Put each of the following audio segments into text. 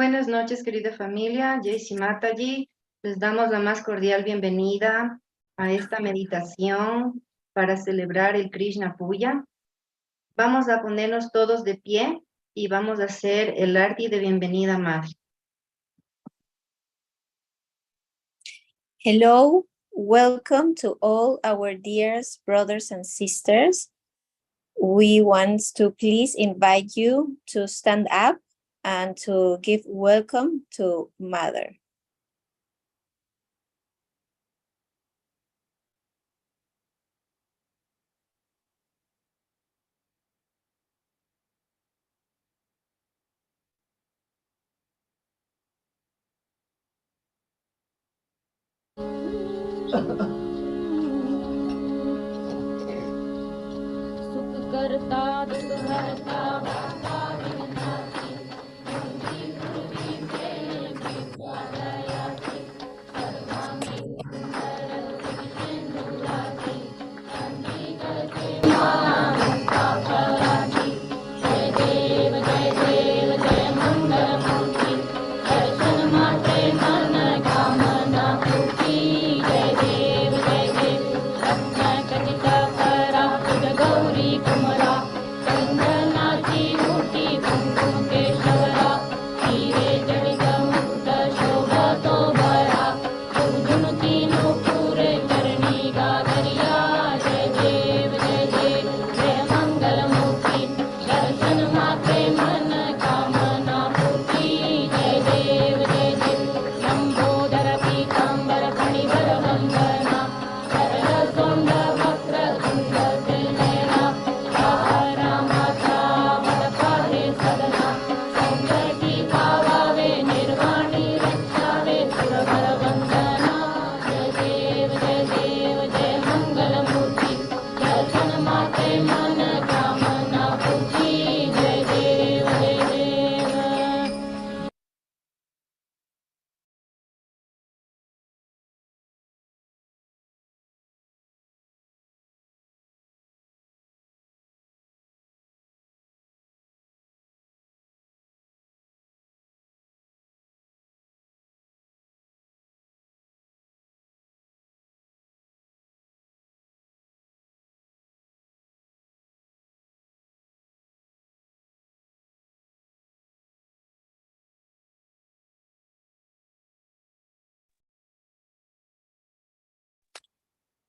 Buenas noches, querida familia. Jai Shri Mataji. Les damos la más cordial bienvenida a esta meditación para celebrar el Krishna Puja. Vamos a ponernos todos de pie y vamos a hacer el arti de bienvenida, madre. Hello, welcome to all our dearest brothers and sisters. We want to please invite you to stand up and to give welcome to Mother. Gauri Kumara, Chandana Ji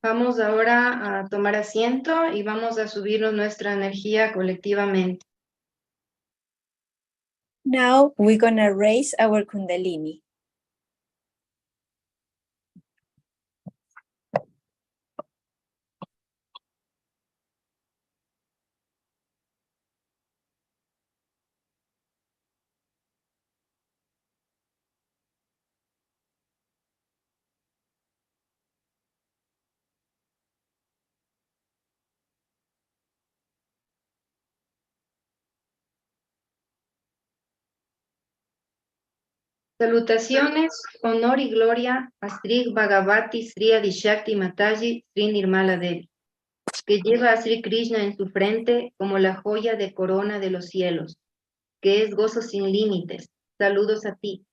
Vamos ahora a tomar asiento y vamos a subirnos nuestra energía colectivamente. Now we're gonna raise our Kundalini. Salutaciones, honor y gloria a Sri Bhagavati Sri Adishakti Mataji Sri Nirmala Devi, que lleva a Sri Krishna en su frente como la joya de corona de los cielos, que es gozo sin límites. Saludos a ti,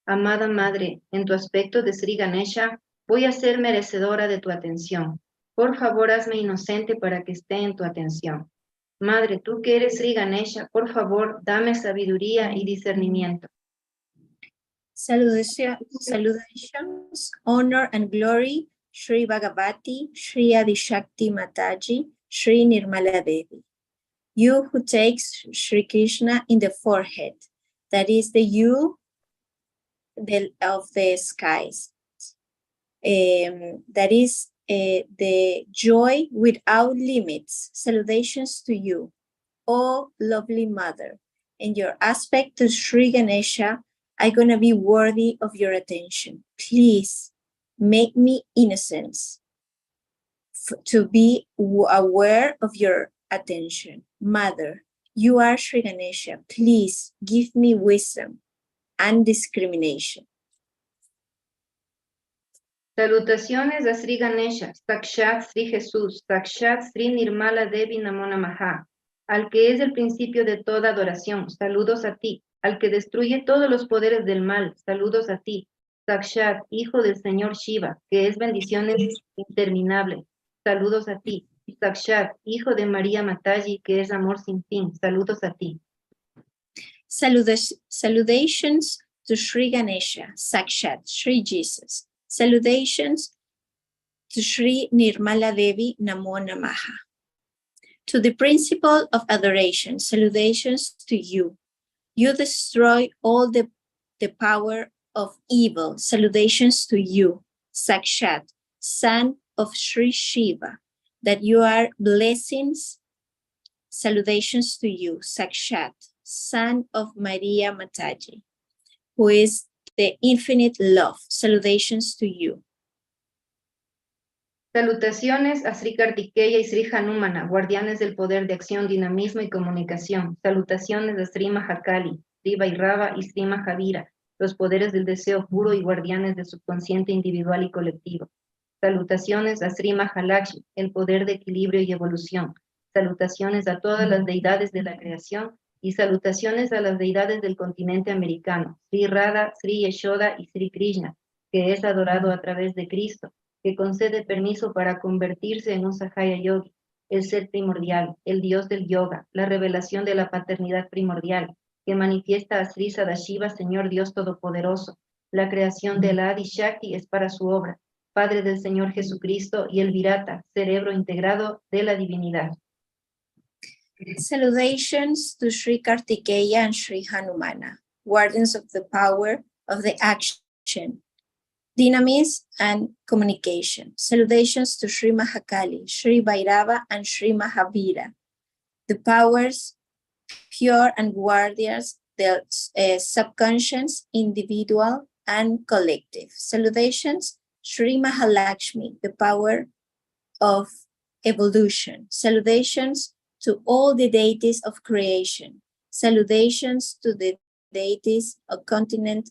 amada madre, en tu aspecto de Sri Ganesha, voy a ser merecedora de tu atención. Por favor, hazme inocente para que esté en tu atención. Madre, tú que eres Sri Ganesha, por favor, dame sabiduría y discernimiento. Salutations, honor and glory, Shri Bhagavati, Shri Adishakti Mataji, Shri Nirmala Devi. You who takes Shri Krishna in the forehead, that is the you of the skies. That is the joy without limits. Salutations to you, oh lovely mother. In your aspect to Sri Ganesha, I'm gonna be worthy of your attention. Please make me innocent to be aware of your attention. Mother, you are Sri Ganesha. Please give me wisdom and discrimination. Salutaciones a Sri Ganesha, Sakshat Sri Jesús, Sakshat Sri Nirmala Devi Namo Namaha, al que es el principio de toda adoración, saludos a ti, al que destruye todos los poderes del mal, saludos a ti, Sakshat, hijo del Señor Shiva, que es bendiciones interminables, saludos a ti, Sakshat, hijo de María Mataji, que es amor sin fin, saludos a ti. Salutations to Sri Ganesha, Sakshat, Sri Jesus. Salutations to Sri Nirmala Devi Namo Namaha. To the principle of adoration, salutations to you. You destroy all the power of evil. Salutations to you, Sakshat, son of Sri Shiva, that you are blessings. Salutations to you, Sakshat, son of Maria Mataji, who is the infinite love. Salutations to you. Salutaciones a Sri Kartikeya y Sri Hanumana, guardianes del poder de acción, dinamismo y comunicación. Salutaciones a Sri Mahakali, Sri Bhairava y Sri Mahavira, los poderes del deseo puro y guardianes del subconsciente individual y colectivo. Salutaciones a Sri Mahalakshmi, el poder de equilibrio y evolución. Salutaciones a todas las deidades de la creación y salutaciones a las deidades del continente americano, Sri Radha, Sri Yashoda y Sri Krishna, que es adorado a través de Cristo, que concede permiso para convertirse en un Sahaya Yogi, el ser primordial, el dios del yoga, la revelación de la paternidad primordial, que manifiesta a Sri Sadashiva, Señor Dios Todopoderoso. La creación de la Adi Shakti es para su obra, Padre del Señor Jesucristo y el Virata, cerebro integrado de la divinidad. Salutations to Sri Kartikeya and Sri Hanumana, guardians of the power of the action, dynamism and communication. Salutations to Sri Mahakali, Sri Bhairava and Sri Mahavira, the powers pure and guardians, the subconscious, individual and collective. Salutations, Sri Mahalakshmi, the power of evolution. Salutations to all the deities of creation. Salutations to the deities of continent,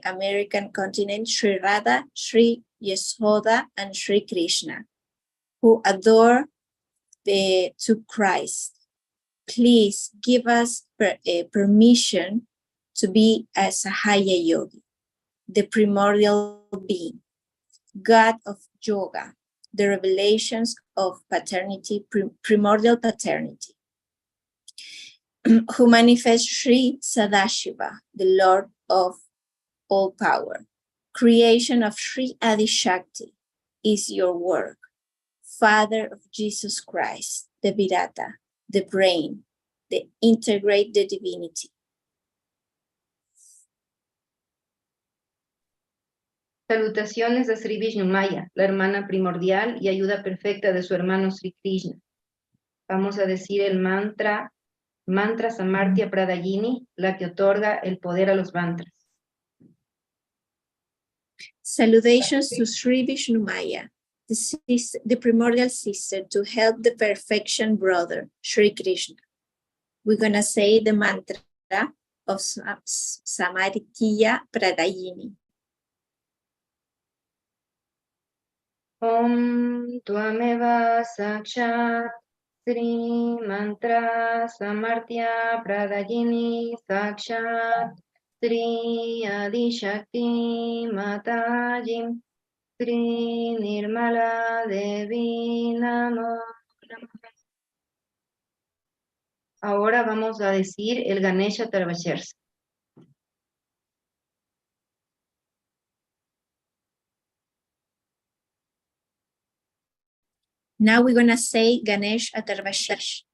American continent, Sri Radha, Sri Yashoda, and Sri Krishna, who adore to Christ. Please give us permission to be a Sahaya Yogi, the primordial being, God of yoga, the revelations of paternity, primordial paternity, who manifests Sri Sadashiva, the Lord of all power. Creation of Sri Adi Shakti is your work. Father of Jesus Christ, the Virata, the brain, the integrate the divinity. Salutaciones a Sri Vishnumaya, la hermana primordial y ayuda perfecta de su hermano Sri Krishna. Vamos a decir el mantra Samarthya Pradayini, la que otorga el poder a los mantras. Salutations to Sri Vishnumaya, the primordial sister to help the perfection brother, Sri Krishna. We're gonna say the mantra of Samarthya Pradayini. Om Tvameva Sakshat Sri Mantra Samarthya Pradayini Sakshat Sri Adi Shakti Matajim Sri Nirmala Devi Namo. Ahora vamos a decir el Ganesha Tarvasharsa. Now we're gonna say Ganesh Atarvashish.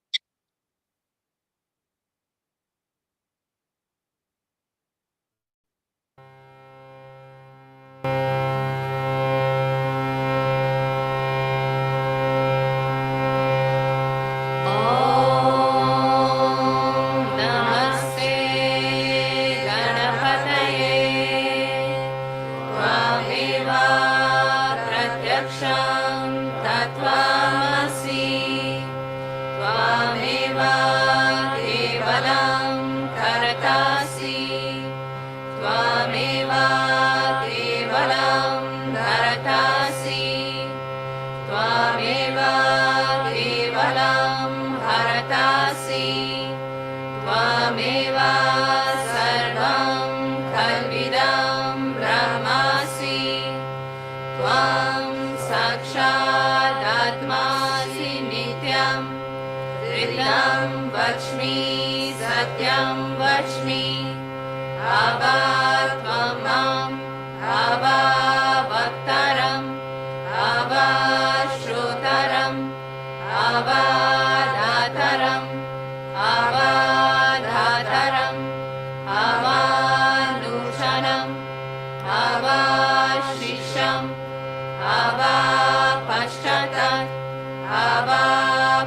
Satyam Vachmi Abha Tvamam Abha Bhaktaram Abha Shrotaram Abha Dhataram Abha Dhataram Abha Nushanam Abha Shisham Abha Pashchatat Abha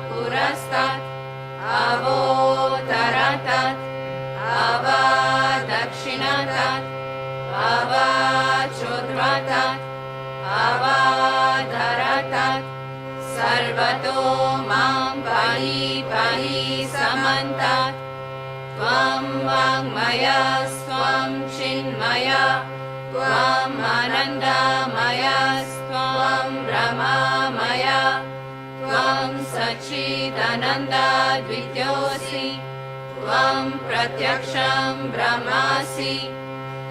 Purastat Avo Taratat, Ava Dakshinatat, Ava Chodvatat, Ava Dharatat, Sarvato Mam Pahi Pahi Samantat, Tvam Vangmaya Swam Chinmaya, Tvam Anandamaya Swam Brahmamaya, Tvam Sachidananda Dvityosi, Tvam Pratyaksham Brahmasi,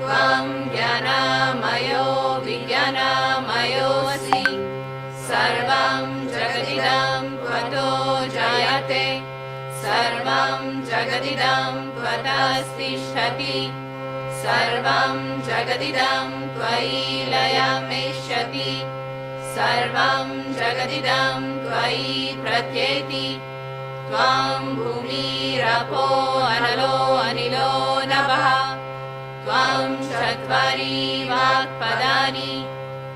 Tvam Jnanamayo Vijnanamayosi, Sarvam Jagadidam Tvato Jayate, Sarvam Jagadidam Tvatastishati, Sarvam Jagadidam Tvai Layameshati, Sarvam Jagadidam Tvai Pratyeti, Tvam Bhumi Rapo Analo Anilo Navaha, Tvam Chatvari Vakpadani,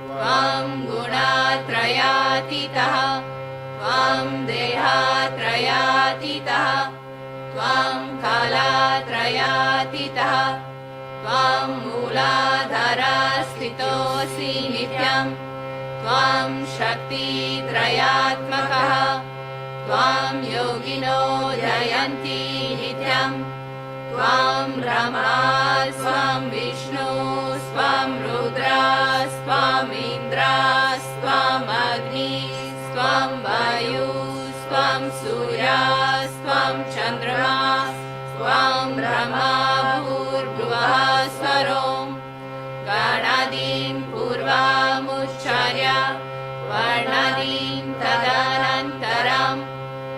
Tvam Gunatrayatitaha, Tvam Dehatrayatitaha, Tvam Kalatrayatitaha, Tvam Muladhara Sthitosi Nityam, Tvam Shakti Trayatmakaha, Tvam Yogino Jayanti Nityam, Tvam Brahma, Tvam Vishnu, Tvam Rudra, Tvam Indra, Tvam Agni, Tvam Vayu, Tvam Surya, Tvam Chandrama, Tvam Brahma Bhurvah Swarom, Ganadim Purvamucharya, Varnadim Tadanantaram,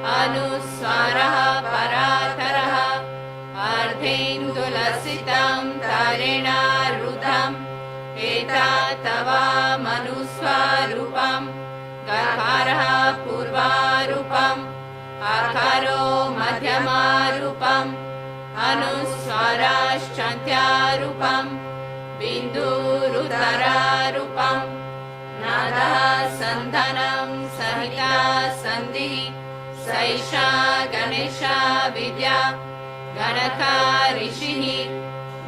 Anuswaraha Parataraha, Ardhendulasitam Tarena Rudham, Eta Tava Manuswarupam, Gakaraha नियमारूपम् अनुस्वाराश्चन्त्यारूपम् बिन्दुरुदरारूपम् नादः सन्धनं सहिता सन्धिः सैषा गणेशा विद्या गणका ऋषिः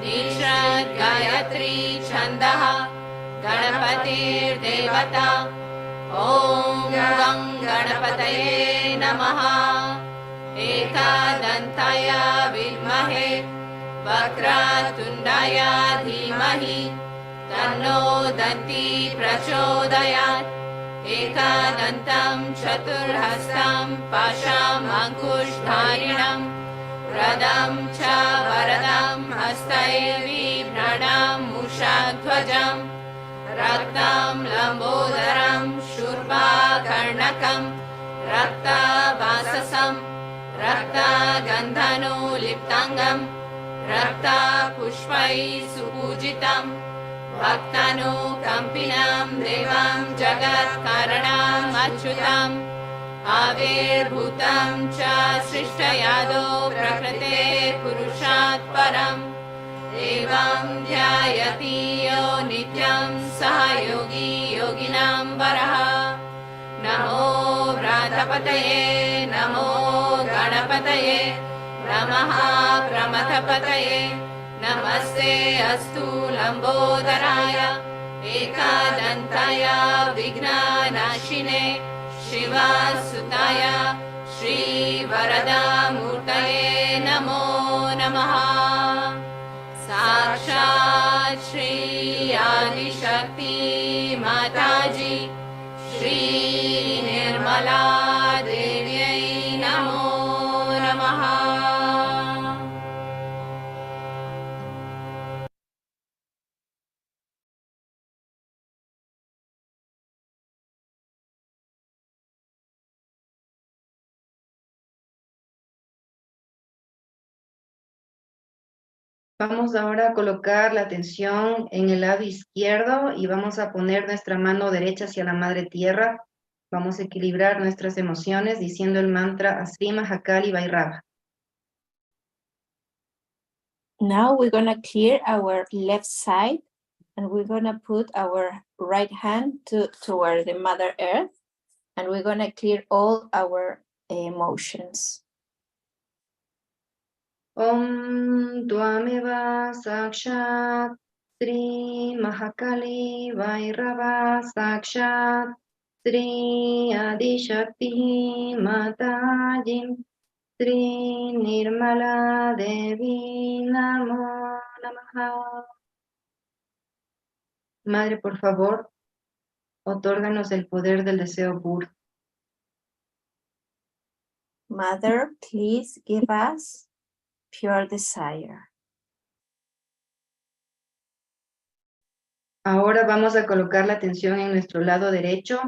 निषद् गायत्री छन्दः गणपतिर्देवता ॐ गं गणपतये नमः एकदन्ताय विद्महे वक्रतुण्डाय धीमहि तन्नो दन्ती प्रचोदयात् एकदन्तं चतुर्हस्तं पाशाम् अङ्कुशधारिणं रदं च वरदं हस्तैर्बिभ्रणं मूषध्वजम् रक्तं लम्बोदरं शूर्पकर्णकं रक्तवाससं रक्तगन्धनुलिप्ताङ्गं रक्तपुष्पैः सुपूजितं भक्तानुकम्पिनं देवं जगत्कारणम् अच्युतम् आविर्भूतं च सृष्टयादो प्रकृते पुरुषात् परम् एवं ध्यायति यो नित्यं सह योगी योगिनां वरः नमो व्रातपतये नमो गणपतये नमः प्रमथपतये नमस्ते अस्तु लम्बोदराय एकदन्ताय विघ्ननाशिने शिवसुताय श्रीवरदामूर्तये नमो नमः साक्षात् श्री आदिशक्ति माताजी श्री निर्मला देव्यै नमो नमः Vamos ahora a colocar la atención en el lado izquierdo y vamos a poner nuestra mano derecha hacia la Madre Tierra. Vamos a equilibrar nuestras emociones diciendo el mantra Asri Mahakali Vairava. Now we're gonna clear our left side and we're gonna put our right hand toward the Mother Earth and we're gonna clear all our emotions. Om Dvameva Sakshat Sri Mahakali Vairava Sakshat Sri Adishakti Matajim Sri Nirmala Devi Namo Namaha. Madre, por favor, otórganos el poder del deseo puro. Mother, please give us pure desire. Ahora vamos a colocar la atención en nuestro lado derecho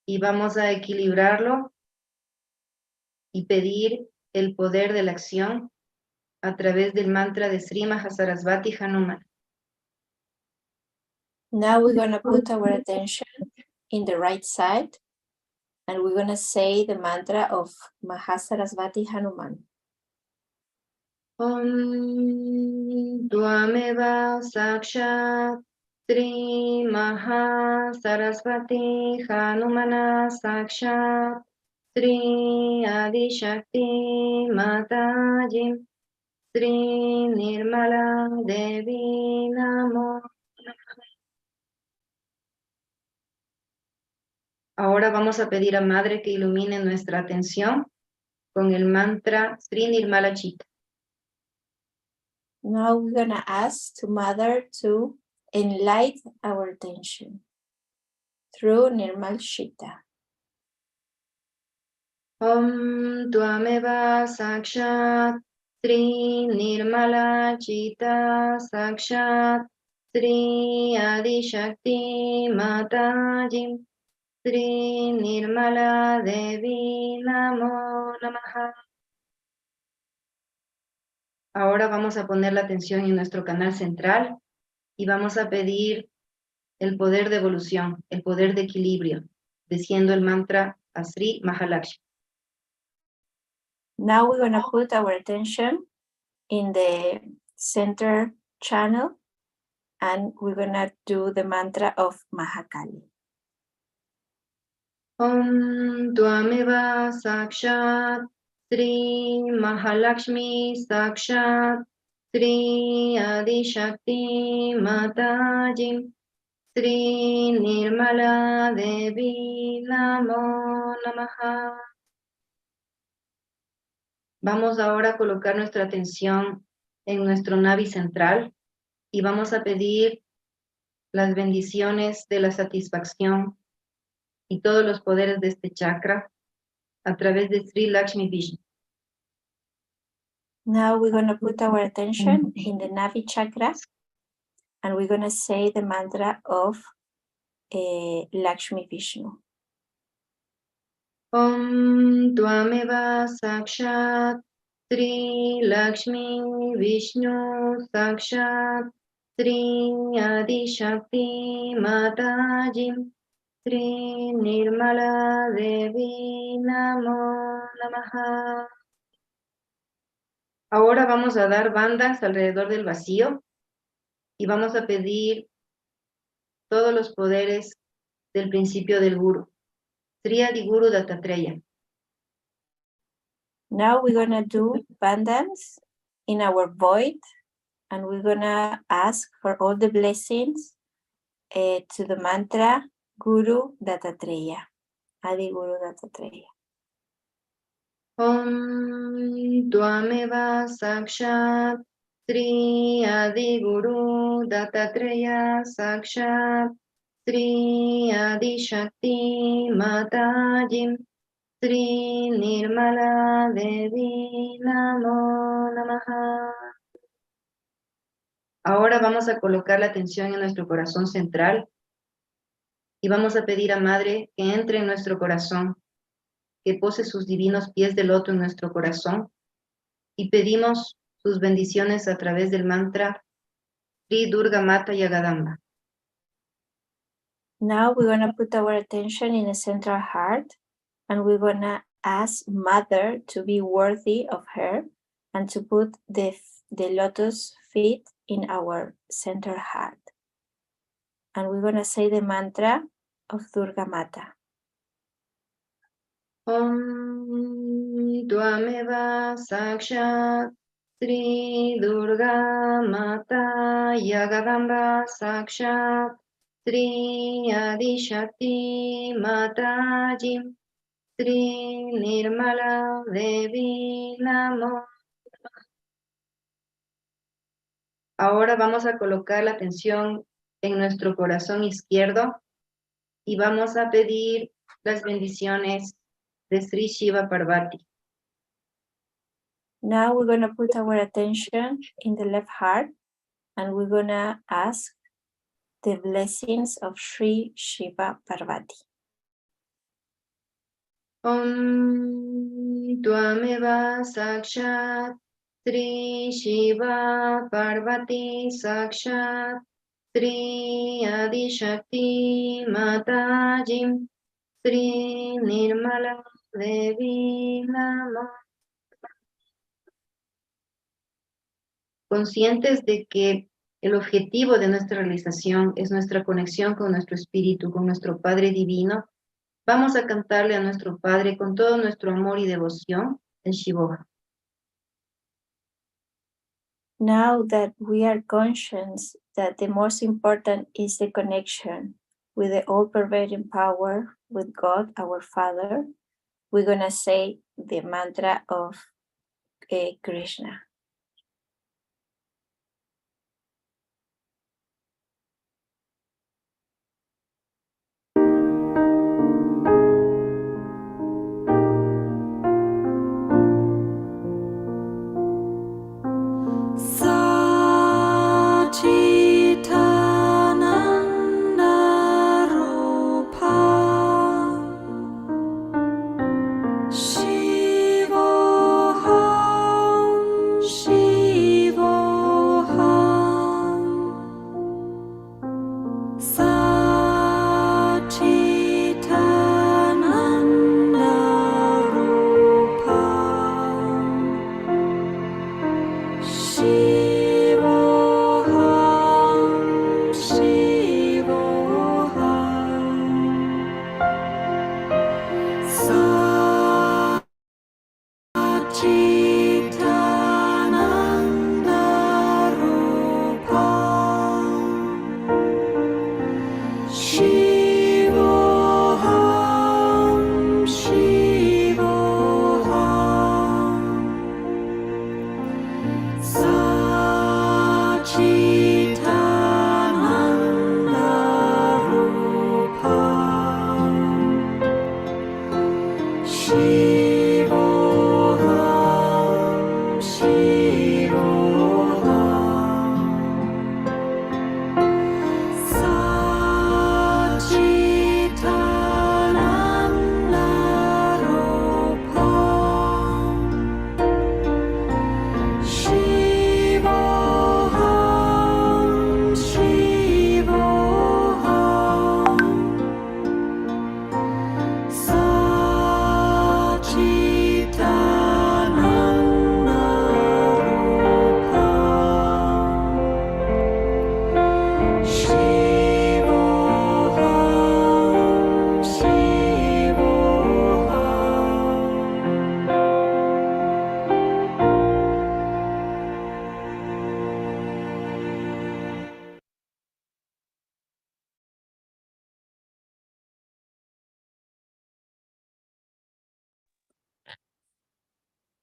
y vamos a equilibrarlo y pedir el poder de la acción a través del mantra de Sri Mahasarasvati Hanuman. Now we're gonna put our attention in the right side and we're gonna say the mantra of Mahasarasvati Hanuman. Om Dvameva Sakshat Sri Mahasarasvati Hanumana Sakshat Sri Adishakti Matajim Sri Nirmala Devi Namo. Ahora vamos a pedir a Madre que ilumine nuestra atención con el mantra Sri Nirmala Chitta. Now we're gonna ask to Mother to enlighten our attention through Nirmal Chitta. Om Dvameva Sakshat Sri Nirmala Chitta Sakshat Sri Adishakti Matajim Sri Nirmala Devi Namo Namaha. Ahora vamos a poner la atención en nuestro canal central y vamos a pedir el poder de evolución, el poder de equilibrio, diciendo el mantra Asri Mahalakshmi. Now we're going to put our attention in the center channel and we're going to do the mantra of Mahakali. Om Dvameva Sakshat Shri Mahalakshmi Sakshat Shri Adi Shakti Mataji Shri Nirmala Devi Namo Namaha. Vamos ahora a colocar nuestra atención en nuestro navi central y vamos a pedir las bendiciones de la satisfacción y todos los poderes de este chakra a través de Sri Lakshmi Vishnu. Now we're going to put our attention in the Navi chakra and we're going to say the mantra of Lakshmi Vishnu. Om Dvameva Sakshat Sri Lakshmi Vishnu Sakshat Sri Adi Shakti Mataji Sri Nirmala Devi Namo Namaha. Ahora vamos a dar bandas alrededor del vacío y vamos a pedir todos los poderes del principio del Guru. Sri Adi Guru Dattatreya. Now we're going to do bandhans in our void and we're going to ask for all the blessings to the mantra Guru Dattatreya, Adi Guru Dattatreya. Om Dvameva Sakshat Sri Adi Guru Dattatreya Sakshat Sri Adi Shakti Mataji Sri Nirmala Devi Namo Namaha. Ahora vamos a colocar la atención en nuestro corazón central y vamos a pedir a Madre que entre en nuestro corazón, que pose sus divinos pies de loto en nuestro corazón y pedimos sus bendiciones a través del mantra Sri Durga Mata Yagadamba. Now we're going to put our attention in the central heart and we're going to ask Mother to be worthy of her and to put the lotus feet in our center heart. And we're going to say the mantra of Durga Mata. Om Dvameva Sakshat Sri Durga Mata Yagadamba Sakshat Sri Adi Shakti Mataji Sri Nirmala Devi Namo. Ahora vamos a colocar la atención en nuestro corazón izquierdo y vamos a pedir las bendiciones de Sri Shiva Parvati. Now we're going to put our attention in the left heart and we're going to ask the blessings of Shri Shiva Parvati. Om Dvameva Sakshat Sri Shiva Parvati Sakshat Sri Adi Shakti Mataji Sri Nirmala Devi Namo. Conscientes de que el objetivo de nuestra realización es nuestra conexión con nuestro espíritu, con nuestro Padre Divino, vamos a cantarle a nuestro Padre con todo nuestro amor y devoción el Shivoha. Now that we are conscious that the most important is the connection with the all-pervading power, with God, our Father, we're going to say the mantra of Krishna.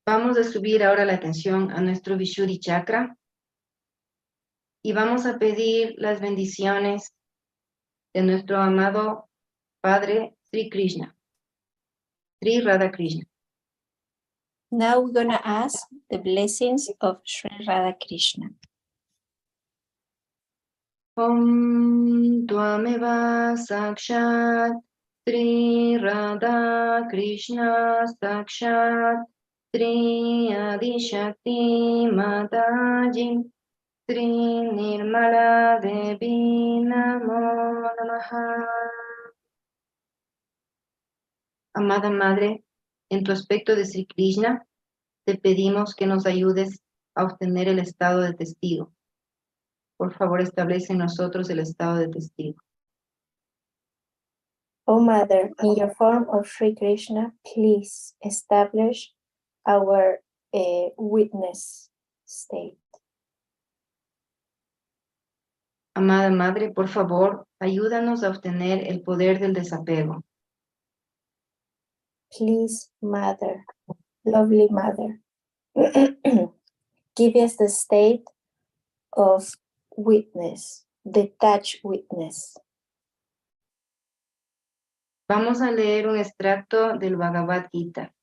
Vamos a subir ahora la atención a nuestro Vishuddhi Chakra y vamos a pedir las bendiciones de nuestro amado Padre Sri Krishna, Sri Radha Krishna. Now we're gonna ask the blessings of Shri Radha Krishna. Om Tvameva Sakshat Sri Radha Krishna Sakshat Sri Adishakti Mataji Sri Nirmala Devi Namo Namaha. Amada Madre, en tu aspecto de Sri Krishna, te pedimos que nos ayudes a obtener el estado de testigo. Por favor, establece en nosotros el estado de testigo. Oh Mother, in your form of Sri Krishna, please establish our witness state. Amada Madre, por favor, ayúdanos a obtener el poder del desapego. Please, Mother, lovely Mother, give us the state of witness, detached witness. Vamos a leer un extracto del Bhagavad Gita.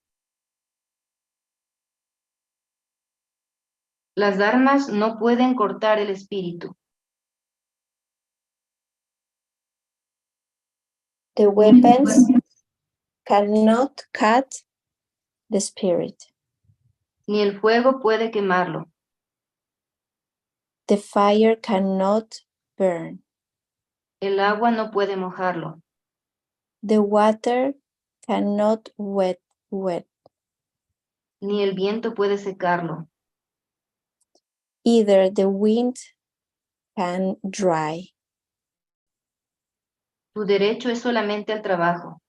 Las armas no pueden cortar el espíritu. The weapons cannot cut the spirit. Ni el fuego puede quemarlo. The fire cannot burn. El agua no puede mojarlo. The water cannot wet. Ni el viento puede secarlo. Either the wind can dry. Tu derecho es solamente al trabajo.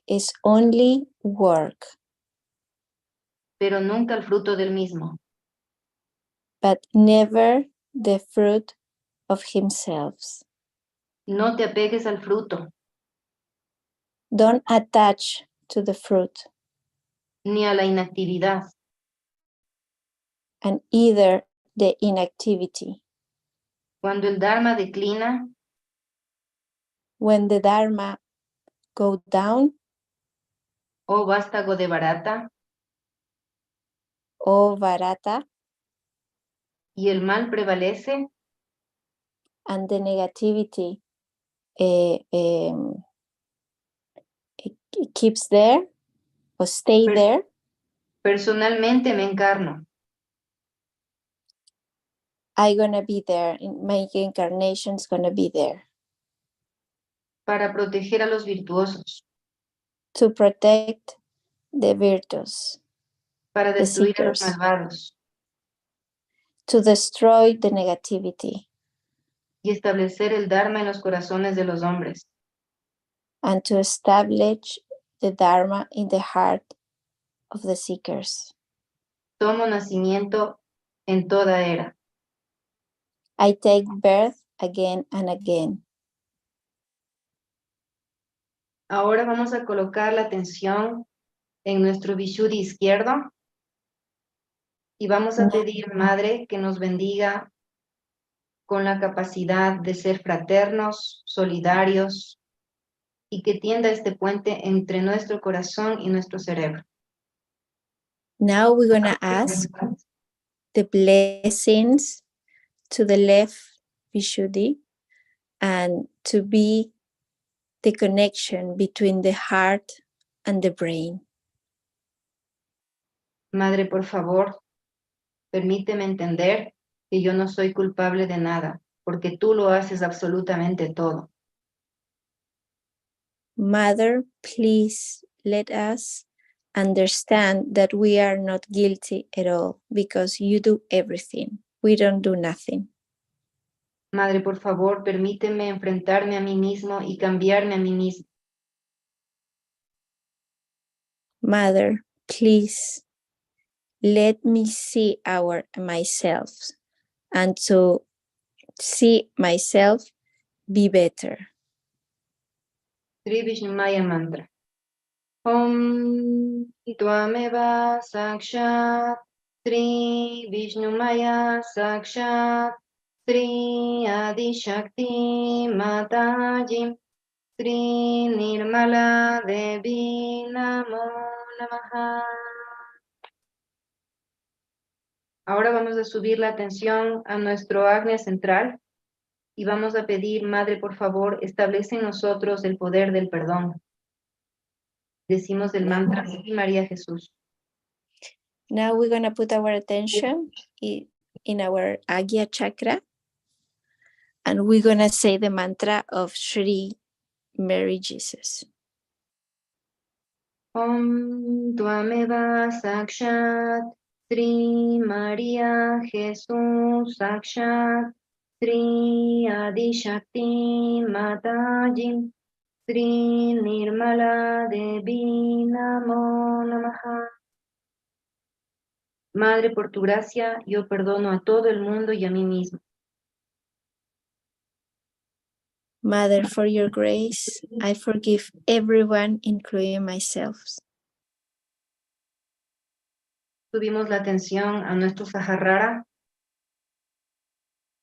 It's only work, Pero nunca el fruto del mismo. but never the fruit of himself. No te apegues al fruto, Don't attach to the fruit, ni a la inactividad. and either the inactivity. Cuando el Dharma declina, When the Dharma go down, oh vástago de barata, O Varata, y el mal prevalece, and the negativity it keeps there or stay there, personalmente me encarno I'm gonna be there. In my incarnation's gonna be there para proteger a los virtuosos, to protect the virtues, para the destruir a los seekers, malvados to destroy the negativity, y establecer el Dharma en los corazones de los hombres. and to establish the Dharma in the heart of the seekers. Tomo nacimiento en toda era. I take birth again and again. Ahora vamos a colocar la atención en nuestro Vishuddhi izquierdo Y vamos a pedir, Madre, que nos bendiga con la capacidad de ser fraternos, solidarios y que tienda este puente entre nuestro corazón y nuestro cerebro. Now we're going to ask the blessings to the left Vishuddhi and to be the connection between the heart and the brain. Madre, por favor, permíteme entender que yo no soy culpable de nada, porque tú lo haces absolutamente todo. Mother, please let us understand that we are not guilty at all because you do everything. We don't do nothing. Madre, por favor, permíteme enfrentarme a mí mismo y cambiarme a mí mismo. Mother, please let me see myself and to see myself be better. Shri Vishnumaya Mantra. Om Tvameva Sakshat Shri Vishnumaya Sakshat Shri Adi Shakti Mataji Shri Nirmala Devi Namo Namaha. Ahora vamos a subir la atención a nuestro Agnya central y vamos a pedir, Madre, por favor, establece en nosotros el poder del perdón. Decimos el mantra, sí, María Jesús. Now we're going to put our attention in our Agya chakra and we're going to say the mantra of Shri, Mary Jesus. Om Tvameva Sakshat Shri María Jesús Sakshat Shri Adi Shakti Mataji Shri Nirmala Devi Namo Namaha. Madre, por tu gracia, yo perdono a todo el mundo y a mí mismo. Mother, for your grace, I forgive everyone, including myself. Subimos la atención a nuestro Sahasrara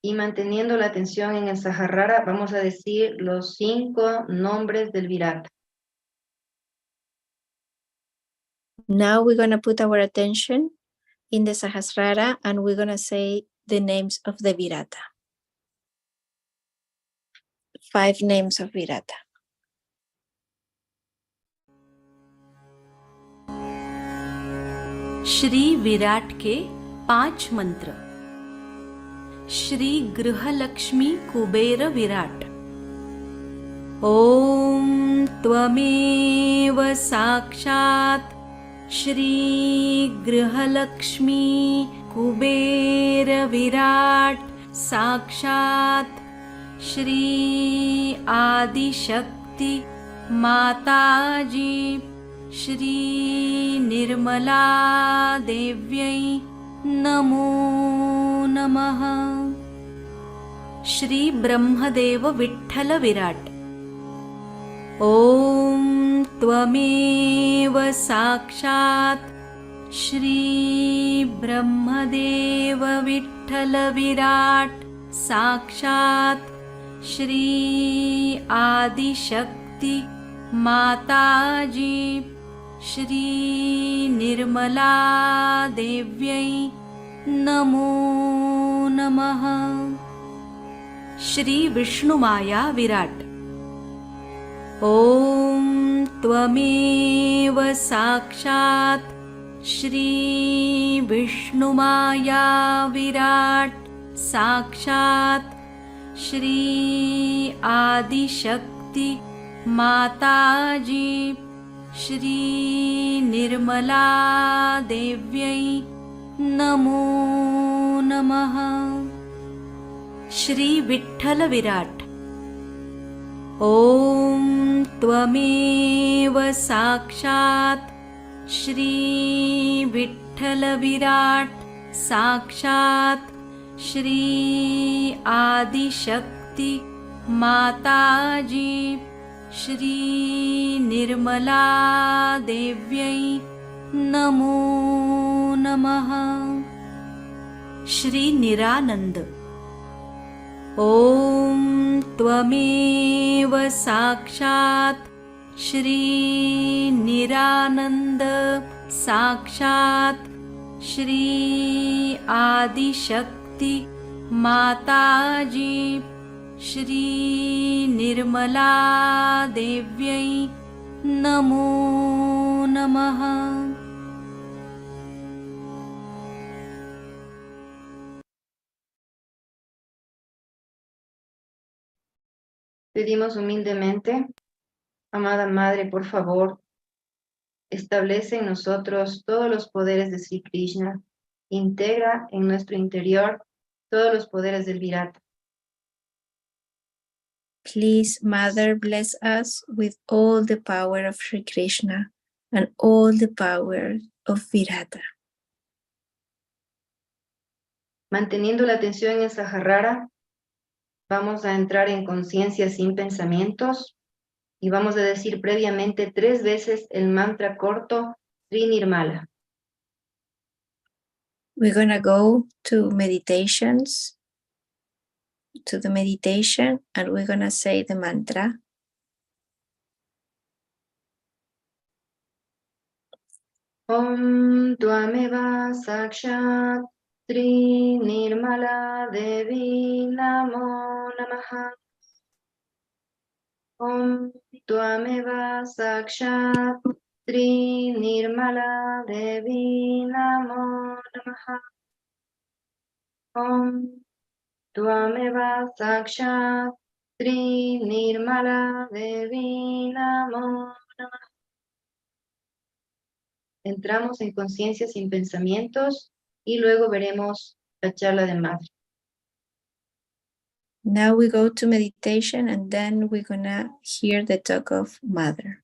y manteniendo la atención en el Sahasrara vamos a decir los 5 nombres del Virata. Now we're going to put our attention in the Sahasrara and we're going to say the names of the Virata. 5 names of Virata. Shri Virat के 5 मंत्र। श्री गृहलक्ष्मी कुबेर विराट। ओम त्वमेव साक्षात् श्री गृहलक्ष्मी कुबेर विराट साक्षात् श्री आदिशक्ति माताजी श्री निर्मला देव्यै नमो नमः। श्री ब्रह्मदेव विठ्ठल विराट। ओम त्वमेव साक्षात् श्री ब्रह्मदेव विठ्ठल विराट साक्षात् श्री आदिशक्ति माताजी श्री निर्मला देव्यै नमो नमः। श्री विष्णुमाया विराट। ओम त्वमेव साक्षात् श्री विष्णुमाया विराट साक्षात् श्री आदिशक्ति माताजी श्री निर्मला देव्यै नमो नमः। श्री विठ्ठल विराट। ओम त्वमेव साक्षात् श्री विठ्ठल विराट साक्षात् श्री आदिशक्ति माताजी श्री निर्मला देव्यै नमो नमः। श्री निरानंद। ॐ त्वमेव साक्षात् श्री निरानंद साक्षात् श्री आदिशक्ति माताजी श्री निर्मला देव्यै नमो नमः। Pedimos humildemente, amada Madre, por favor, establece en nosotros todos los poderes de Sri Krishna, integra en nuestro interior todos los poderes del Virata. Please, Mother, bless us with all the power of Sri Krishna and all the power of Virata. Manteniendo la atención en Saharara, vamos a entrar en conciencia sin pensamientos y vamos a decir previamente 3 veces el mantra corto Sri Nirmala. We're gonna go to meditations, to the meditation, and we're gonna say the mantra. Om Tvameva Sakshat Sri Nirmala Devi Namo Namaha. Om Tvameva Sakshat Sri Nirmala Devi Namo Namaha. Om Tvameva Sakshat Sri Nirmala Devi Namo Namaha. Entramos en conciencia sin pensamientos y luego veremos la charla de madre. Now we go to meditation and then we're gonna hear the talk of Mother.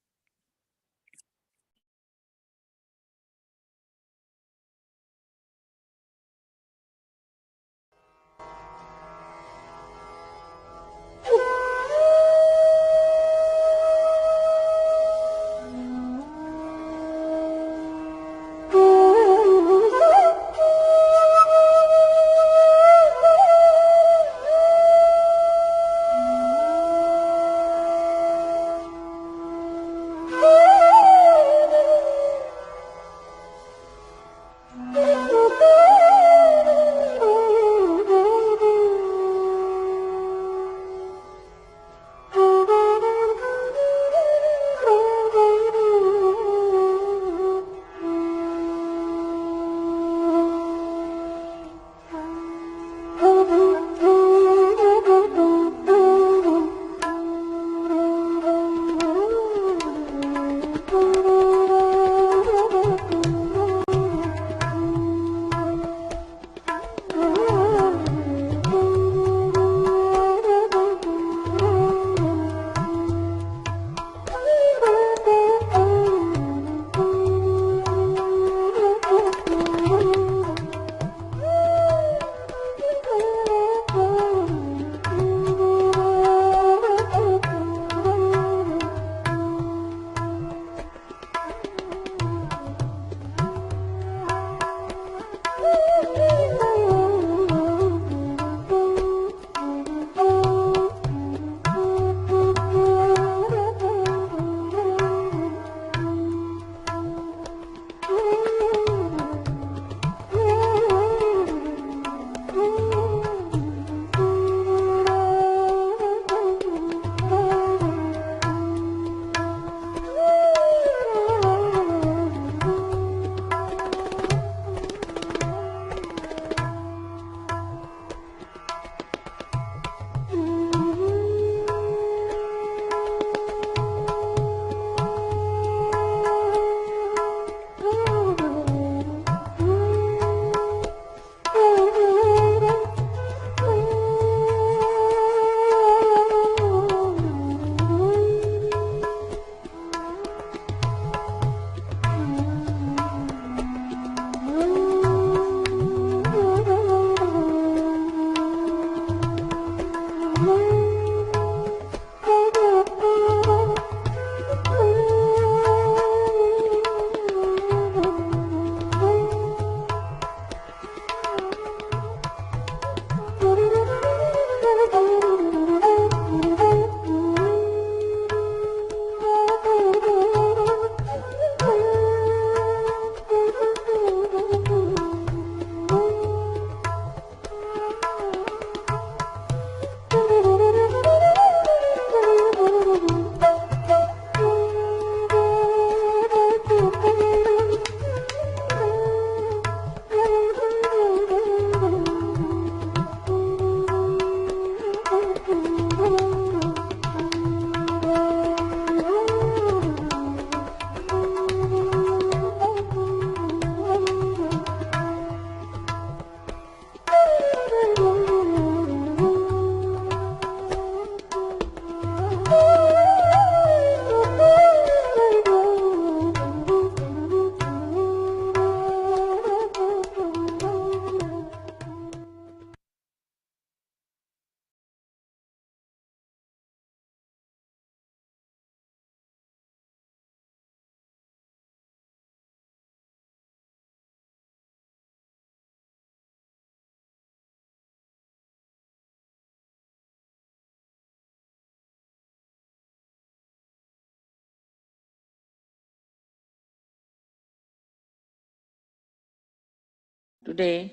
Today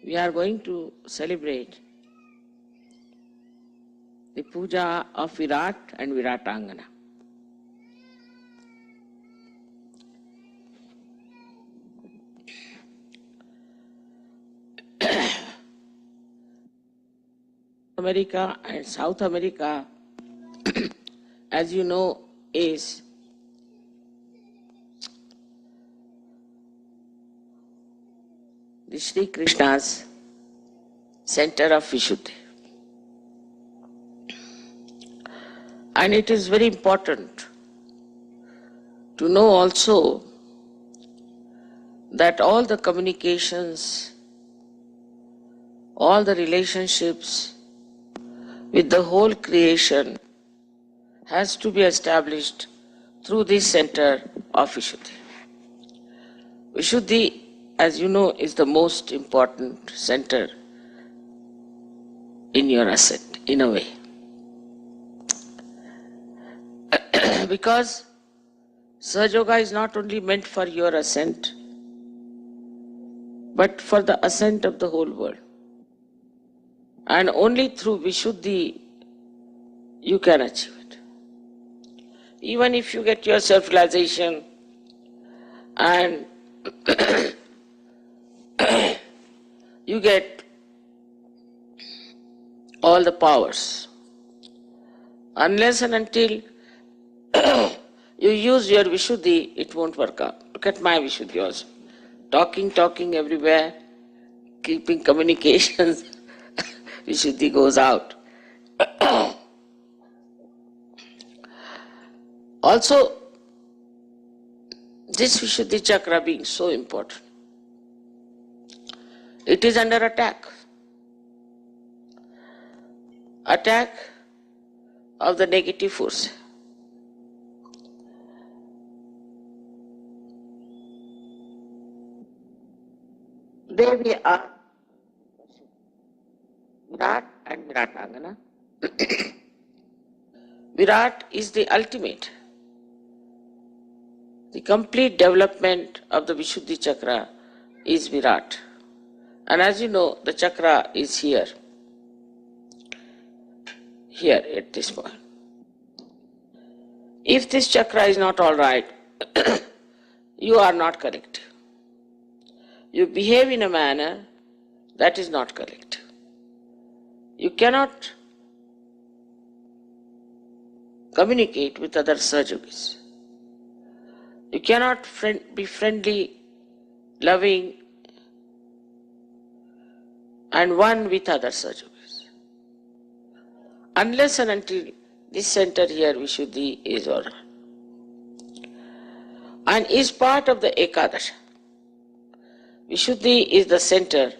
we are going to celebrate the puja of Virat and Viratangana. America and South America, as you know, is the Shri Krishna's center of Vishuddhi. And it is very important to know also that all the communications, all the relationships with the whole creation has to be established through this center of Vishuddhi. Vishuddhi, as you know, is the most important center in your ascent, in a way. Because Sahaja Yoga is not only meant for your ascent, but for the ascent of the whole world. And only through Vishuddhi you can achieve it. Even if you get your self-realization and you get all the powers, unless and until you use your Vishuddhi, it won't work out. Look at my Vishuddhi also. Talking everywhere, keeping communications, Vishuddhi goes out. Also, this Vishuddhi chakra being so important, it is under attack. Attack of the negative force. There we are, Virat and Viratangana. Virat is the ultimate, the complete development of the Vishuddhi chakra is Virat. And as you know, the chakra is here at this point. If this chakra is not all right, you are not correct. You behave in a manner that is not correct. You cannot communicate with other Sahajogis. You cannot be friendly, loving, and one with other Sahajogis. Unless and until this center here, Vishuddhi, is all right. And is part of the Ekadasha. Vishuddhi is the center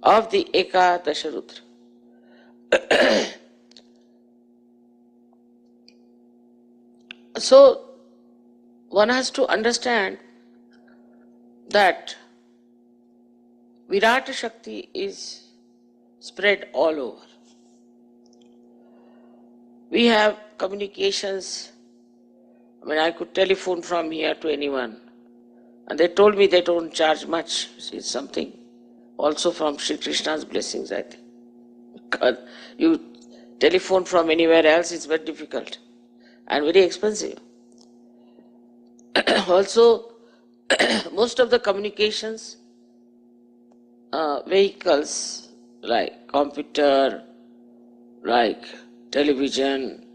of the Ekadasha Rudra. So, one has to understand that Virata Shakti is spread all over. We have communications. I could telephone from here to anyone, and they told me they don't charge much. It's something also from Shri Krishna's blessings, I think. Because you telephone from anywhere else, it's very difficult and very expensive. Also, most of the communications vehicles like computer, like television,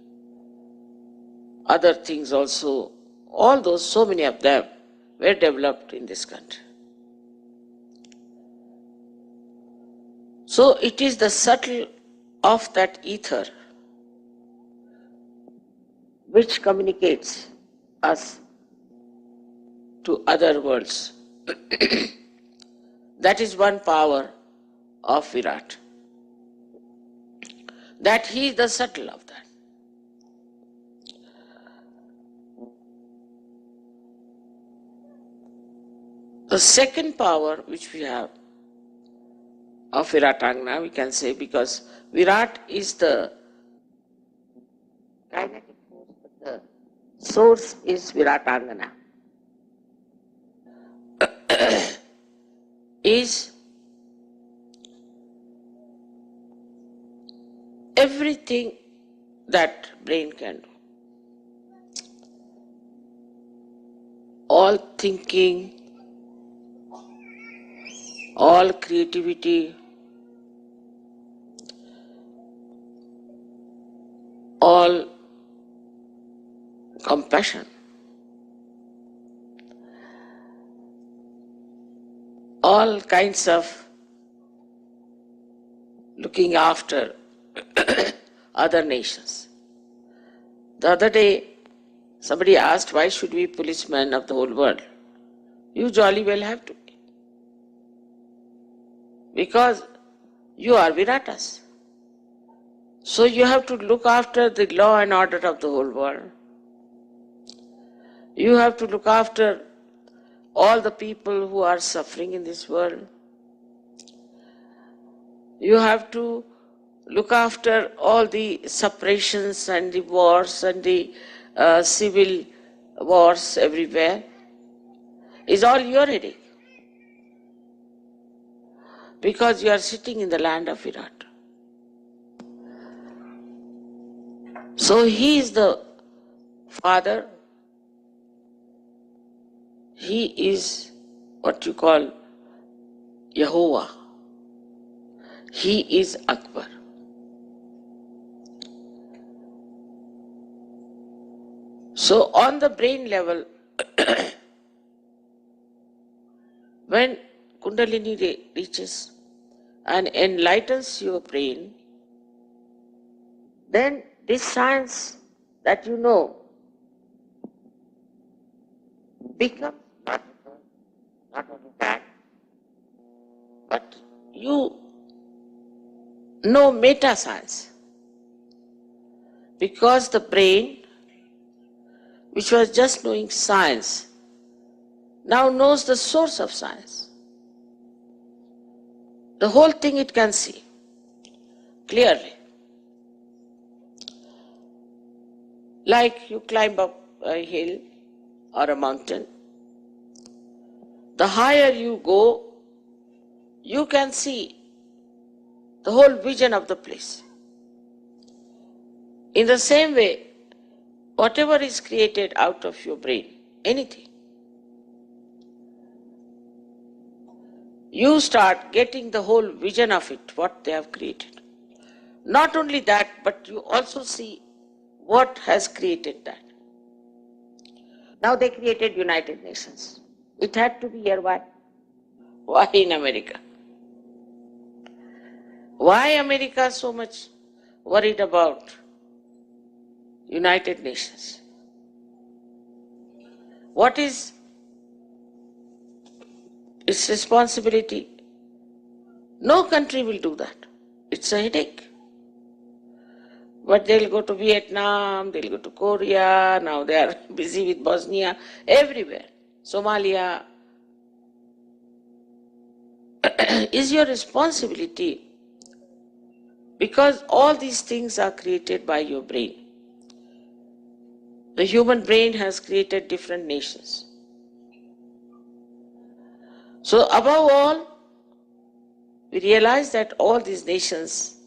other things also, all those, so many of them were developed in this country. So it is the subtle of that ether which communicates us to other worlds. That is one power of Virat. That he is the subtle of that. The second power which we have of Viratangana, we can say, because Virat is the kinetic force, but the source is Viratangana. is everything that brain can do. All thinking, all creativity, all compassion, all kinds of looking after other nations. The other day, somebody asked, why should we be policemen of the whole world? You jolly well have to be. Because you are Viratas. So you have to look after the law and order of the whole world. You have to look after all the people who are suffering in this world. You have to look after all the separations and the wars and the civil wars everywhere. It's all your headache. Because you are sitting in the land of Virat. So he is the father. He is what you call Yehovah. He is Akbar. So on the brain level, when Kundalini reaches and enlightens your brain, then this science that you know becomes not only that, but you know meta science. Because the brain, which was just knowing science, now knows the source of science. The whole thing it can see clearly. Like you climb up a hill or a mountain, the higher you go, you can see the whole vision of the place. In the same way, whatever is created out of your brain, anything, you start getting the whole vision of it, what they have created. Not only that, but you also see what has created that. Now they created United Nations. It had to be here. Why? Why in America? Why America so much worried about United Nations? What is its responsibility? No country will do that. It's a headache. But they'll go to Vietnam, they'll go to Korea, now they are busy with Bosnia, everywhere. Somalia. Is your responsibility, because all these things are created by your brain. The human brain has created different nations. So above all, we realize that all these nations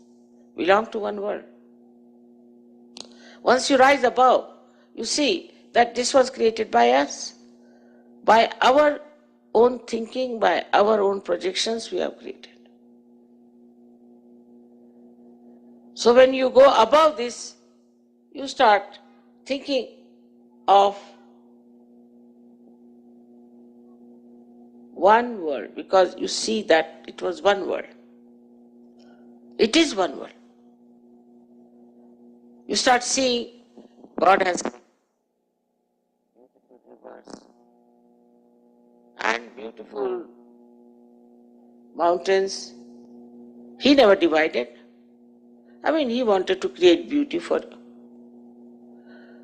belong to one world. Once you rise above, you see that this was created by us. By our own thinking, by our own projections, we have created. So when you go above this, you start thinking of one world, because you see that it was one world. It is one world. You start seeing God has beautiful rivers and beautiful mountains. He never divided. I mean, he wanted to create beauty for you.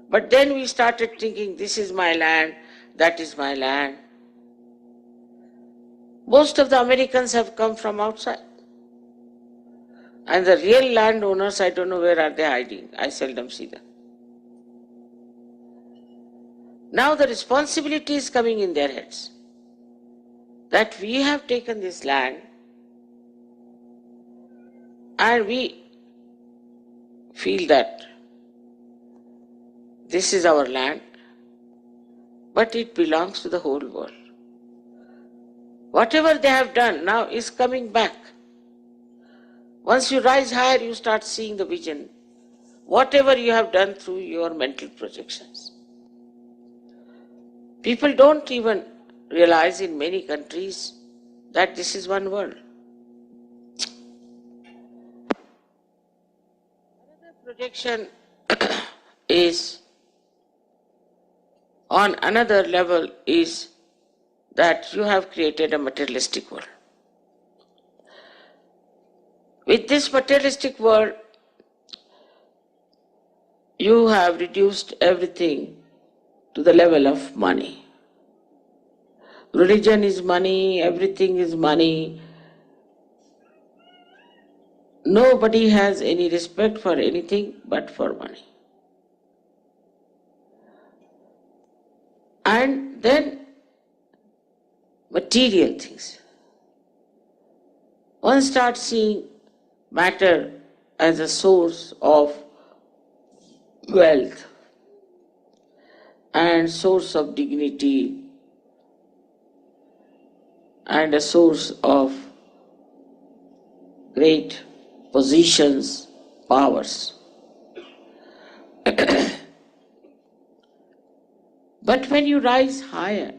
But then we started thinking, this is my land, that is my land. Most of the Americans have come from outside. And the real landowners, I don't know where are they hiding. I seldom see them. Now the responsibility is coming in their heads. that we have taken this land and we feel that this is our land, but it belongs to the whole world. Whatever they have done now is coming back. Once you rise higher, you start seeing the vision. Whatever you have done through your mental projections. People don't even realize in many countries that this is one world. Another projection is on another level is that you have created a materialistic world. With this materialistic world, you have reduced everything to the level of money. Religion is money, everything is money. Nobody has any respect for anything but for money. And then material things. One starts seeing matter as a source of wealth and source of dignity and a source of great positions, powers. But when you rise higher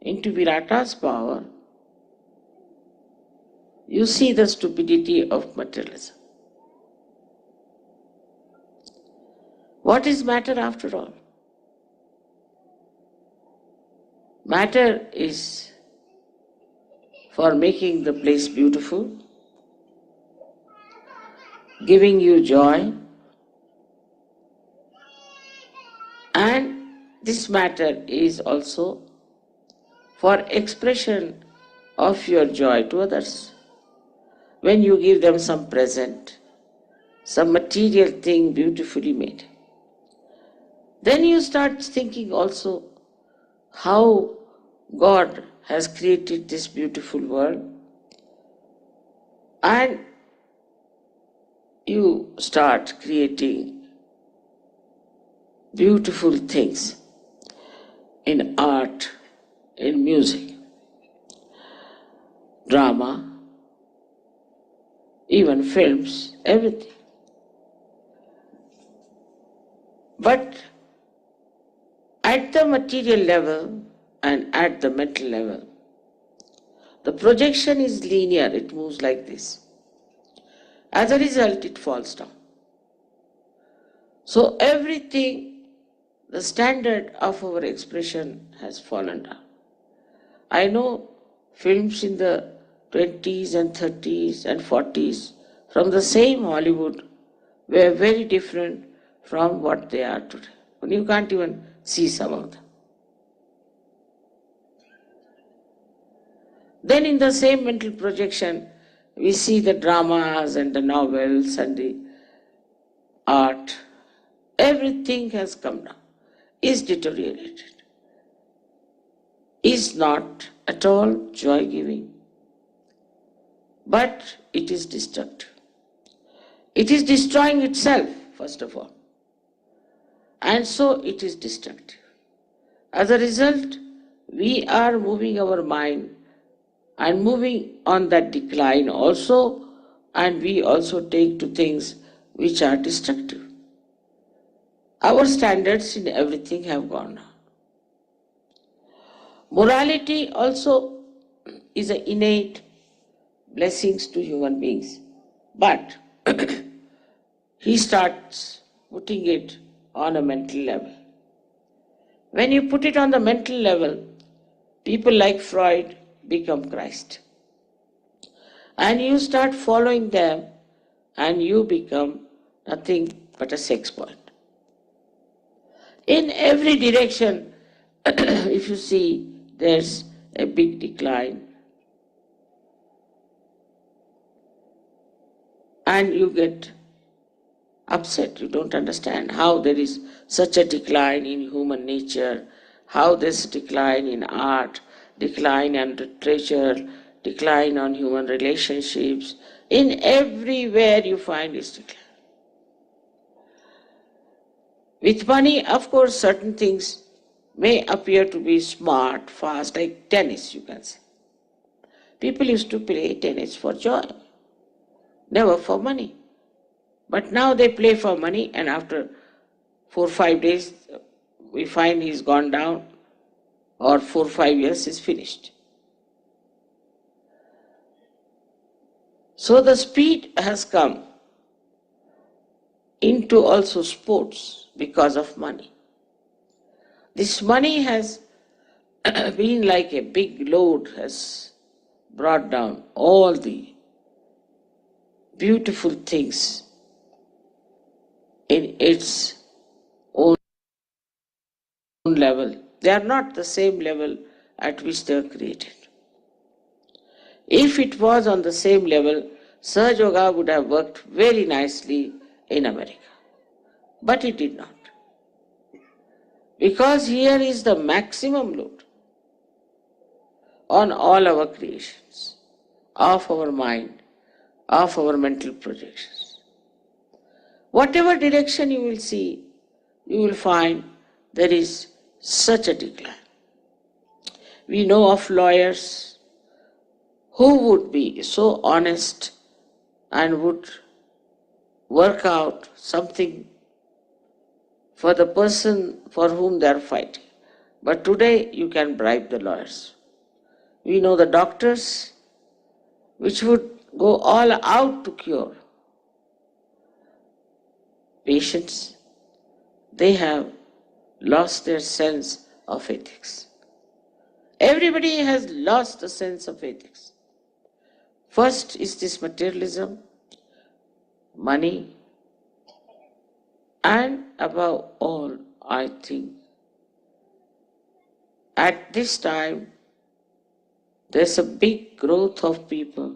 into Virata's power, you see the stupidity of materialism. What is matter after all? Matter is for making the place beautiful, giving you joy, and this matter is also for expression of your joy to others. When you give them some present, some material thing beautifully made, then you start thinking also how God has created this beautiful world, and you start creating beautiful things in art, in music, drama, even films, everything. But at the material level and at the mental level, the projection is linear, it moves like this. As a result, it falls down. So everything, the standard of our expression has fallen down. I know films in the 20s and 30s and 40s from the same Hollywood were very different from what they are today. You can't even see some of them. Then in the same mental projection, we see the dramas and the novels and the art. Everything has come down, is deteriorated, is not at all joy-giving, but it is destructive. It is destroying itself, first of all, and so it is destructive. As a result, we are moving our mind and moving on that decline also, and we also take to things which are destructive. Our standards in everything have gone down. Morality also is an innate blessings to human beings, but he starts putting it on a mental level. When you put it on the mental level, people like Freud become Christ. And you start following them and you become nothing but a sex point. In every direction, if you see, there's a big decline. And you get upset. You don't understand how there is such a decline in human nature, how there's a decline in art, decline on literature, decline on human relationships. In everywhere you find is decline. With money, of course, certain things may appear to be smart, fast, like tennis, you can say. People used to play tennis for joy, never for money. But now they play for money, and after 4 or 5 days, we find he's gone down, or 4 or 5 years is finished. So the speed has come into also sports because of money. This money has been like a big load, has brought down all the beautiful things in its own level. They are not the same level at which they were created. If it was on the same level, Sahaja Yoga would have worked very nicely in America. But it did not. Because here is the maximum load on all our creations, of our mind, of our mental projections. Whatever direction you will see, you will find there is such a decline. We know of lawyers who would be so honest and would work out something for the person for whom they are fighting. But today you can bribe the lawyers. We know the doctors which would go all out to cure patients. They have lost their sense of ethics. Everybody has lost the sense of ethics. First is this materialism, money, and above all, I think, at this time, there's a big growth of people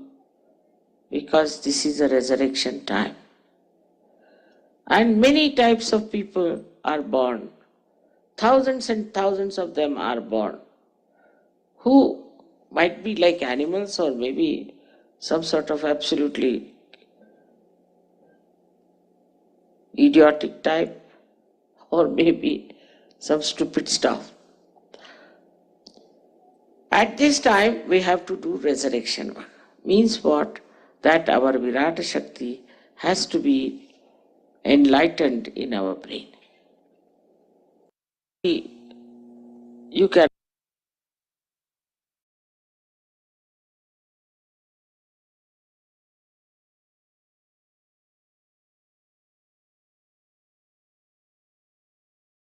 because this is a resurrection time. And many types of people are born. Thousands and thousands of them are born, who might be like animals or maybe some sort of absolutely idiotic type, or maybe some stupid stuff. At this time, we have to do resurrection work. Means what? That our Virata Shakti has to be enlightened in our brain. You can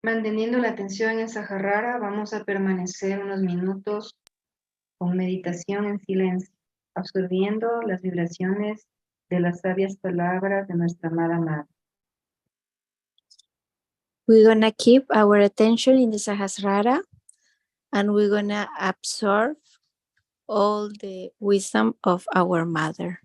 Manteniendo la atención en Sahasrara, vamos a permanecer unos minutos con meditación en silencio, absorbiendo las vibraciones de las sabias palabras de nuestra amada Madre. We're gonna keep our attention in the Sahasrara, and we're gonna absorb all the wisdom of our Mother.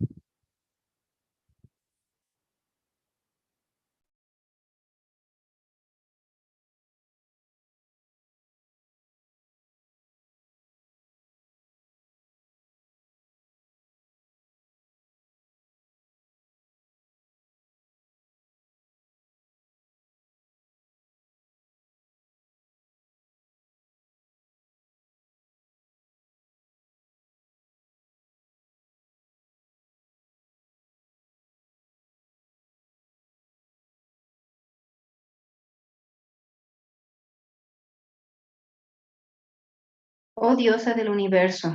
Oh diosa del universo,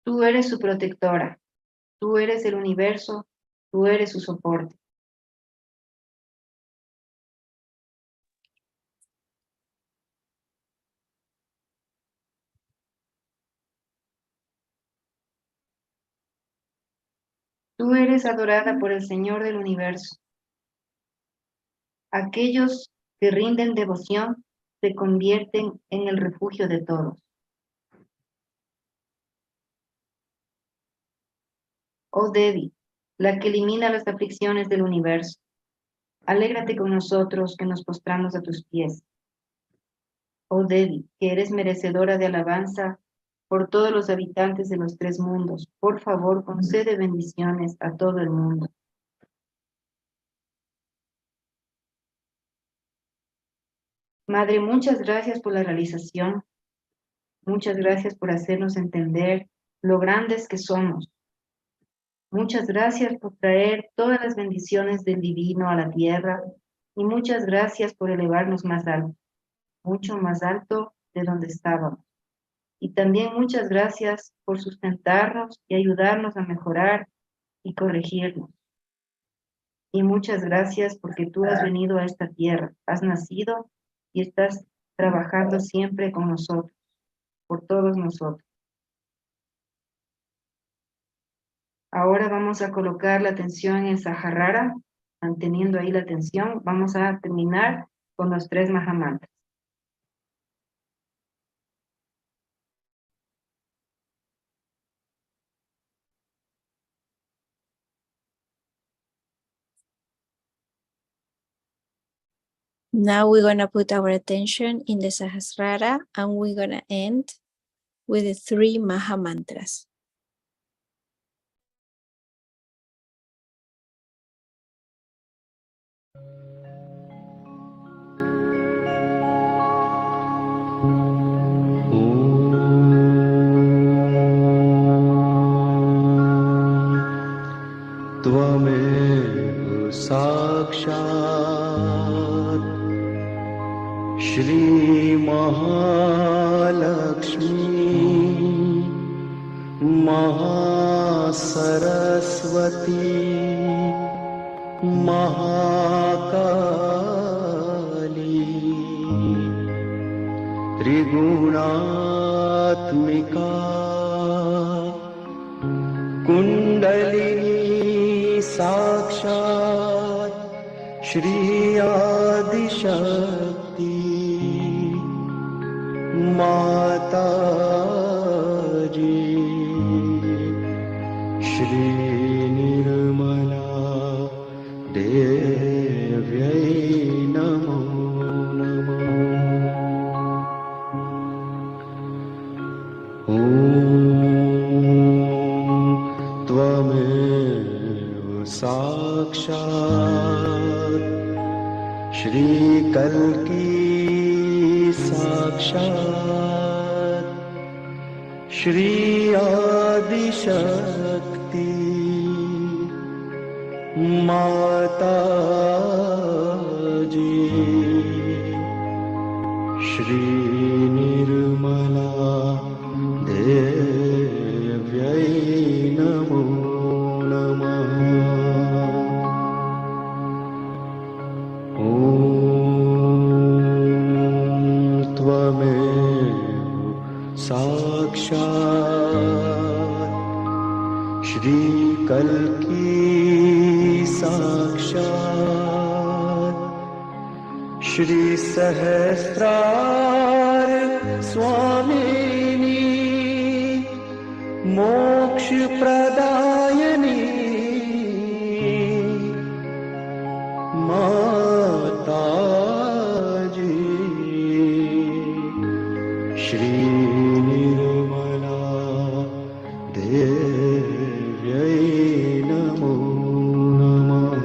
tú eres su protectora, tú eres el universo, tú eres su soporte. Tú eres adorada por el Señor del universo. Aquellos que rinden devoción se convierten en el refugio de todos. Oh Devi, la que elimina las aflicciones del universo. Alégrate con nosotros que nos postramos a tus pies. Oh Devi, que eres merecedora de alabanza por todos los habitantes de los 3 mundos. Por favor, concede bendiciones a todo el mundo. Madre, muchas gracias por la realización. Muchas gracias por hacernos entender lo grandes que somos. Muchas gracias por traer todas las bendiciones del divino a la tierra y muchas gracias por elevarnos más alto, mucho más alto de donde estábamos. Y también muchas gracias por sustentarnos y ayudarnos a mejorar y corregirnos. Y muchas gracias porque tú has venido a esta tierra, has nacido y estás trabajando siempre con nosotros, por todos nosotros. Ahora vamos a colocar la atención en Saharara, manteniendo ahí la atención. Vamos a terminar con los 3 Mahamantras. Now we're going to put our attention in the Sahasrara and we're going to end with the 3 Maha Mantras. त्वमेव साक्षात् श्री महालक्ष्मी महासरस्वती महाकाली त्रिगुणात्मिका कुंडलिनी साक्षात् श्री आदिशक्ति माता जी श्री निर्मला देव्यै नमो नमः। त्वमेव साक्षात् श्री कल्की साक्षात् श्री आदिशक्ति माता जी श्री निर्मला देव्यै नमो नमः। त्वमेव साक्षात् श्री कल्की साक्षात् श्री सहस्रार स्वामिनी मोक्ष प्रदायिनी माता जी श्री निर्मला देव्यै नमो नमः।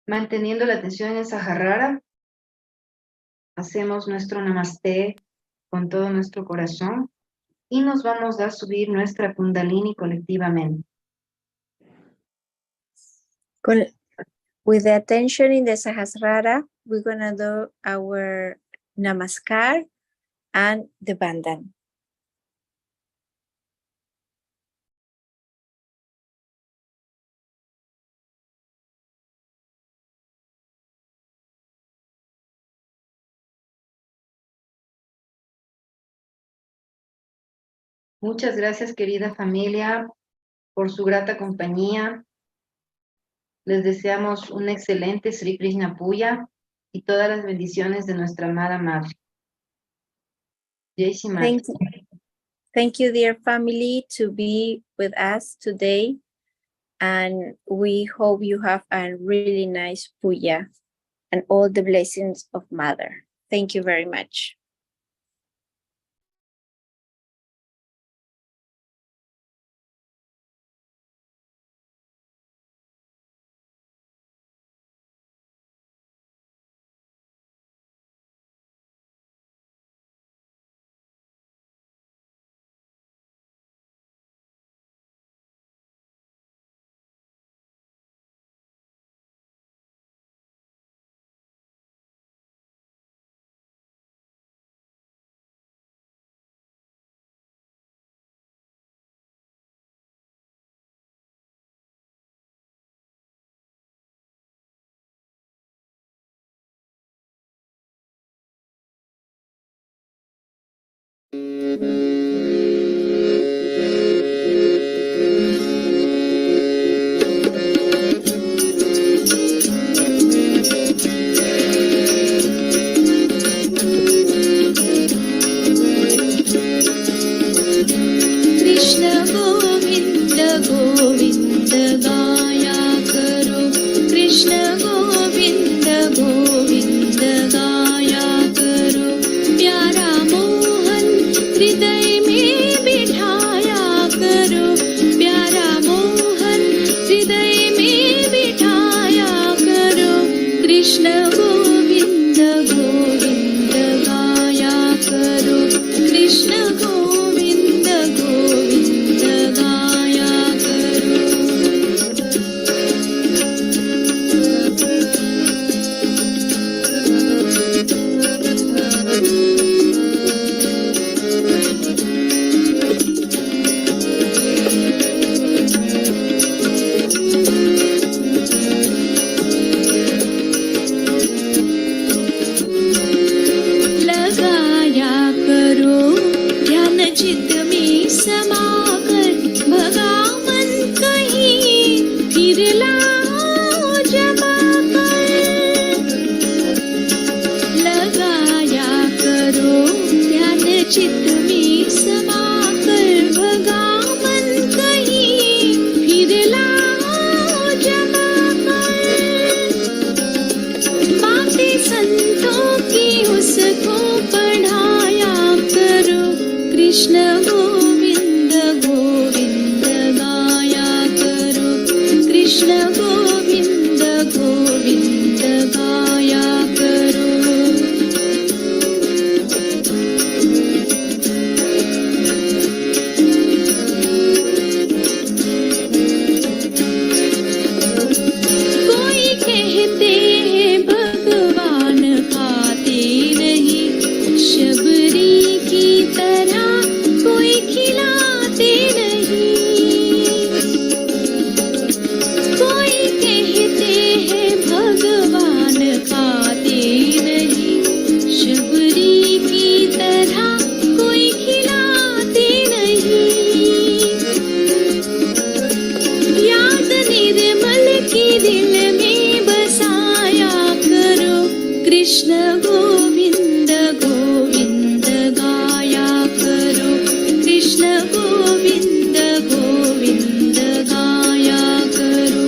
Manteniendo la atención en Saharara, hacemos nuestro namaste con todo nuestro corazón y nos vamos a subir nuestra kundalini colectivamente. With the attention in the Sahasrara, we're going to do our Namaskar and the Bandhan. Muchas gracias, querida familia, por su grata compañía. Les deseamos un excelente Shri Krishna Puja y todas las bendiciones de nuestra amada Madre. Jai Shri Mata. Thank you, dear family, to be with us today. and we hope you have a really nice puja and all the blessings of Mother. Thank you very much. Krishna Govind Govind गाया करो कृष्ण गोविंद गोविंद गाया करो प्यारा मोहन हृदय में बिठाया करो प्यारा मोहन हृदय में बिठाया करो कृष्ण गोविंद गोविंद गाया करो कृष्ण गोविंद गोविंद गाया करो लगाया करो ध्यान चित्त में समाकर भगा मन कहीं फिर लाओ जमा कर लगाया करो ध्यान चित्त में समाकर भगा मन कहीं फिर लाओ जमा कर बातें संतों की उसको पढ़ाया करो कृष्ण गोविंद गोविंद गाया करो कृष्ण गोविंद गोविंद गाया करो कोई कहते हैं भगवान खाते नहीं शबरी की तरह कोई खिलाते नहीं कोई कहते हैं भगवान खाते नहीं शबरी की तरह कोई खिलाते नहीं याद निर्मल की दिल में बसाया करो कृष्ण गोविंद गोविंद गाया करो कृष्ण गोविंद गोविंद गाया करो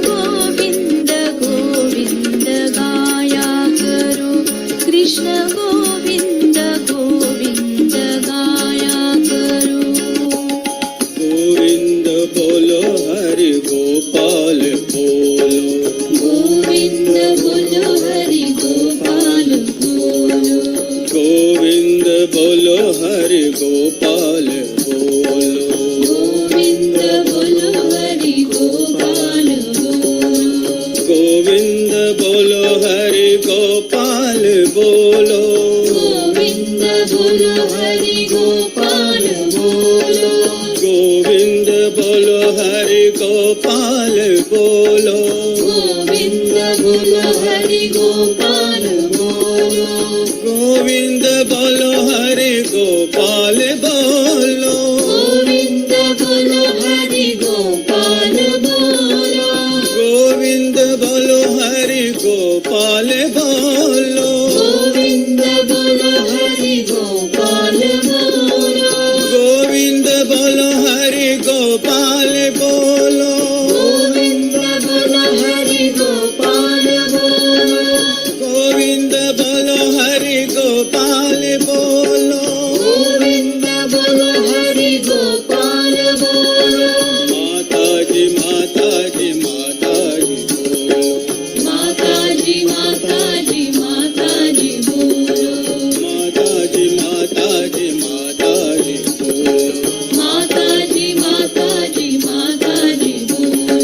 गोविंद गोविंद गाया करो कृष्ण गोविंद गोविंद गाया करो गोविंद बोलो हरि गोपाल बोलो गोविंद बोलो हरि गोपाल बोलो गोविंद बोलो हरि गोपाल बोलो गोविंद बोलो हरि गोपाल बोलो गोविंद बोलो हरि गोपाल बोलो गोविंद बोलो हरि गोपाल बोलो गोविंद बोलो हरि गोपाल बोलो गोविंद बोलो हरि गोपाल बोलो गोविंद बोलो हरि गोपाल बोलो गोविंद बोलो हरि गोपाल बोलो गोविंद बोलो हरि गोपाल बोलो गोविंद बोलो हरि गोपाल बोलो गोविंद बोलो हरि गोपाल बोलो गोविंद बोलो हरि गोपाल बोलो गोविंद बोलो हरि गोपाल बोलो गोविंद बोलो हरि गोपाल बोलो माता जी माता जी माता जी बोलो माता जी माता जी माता जी बोलो माता जी माता जी माता जी बोलो माता जी माता जी माता जी बोलो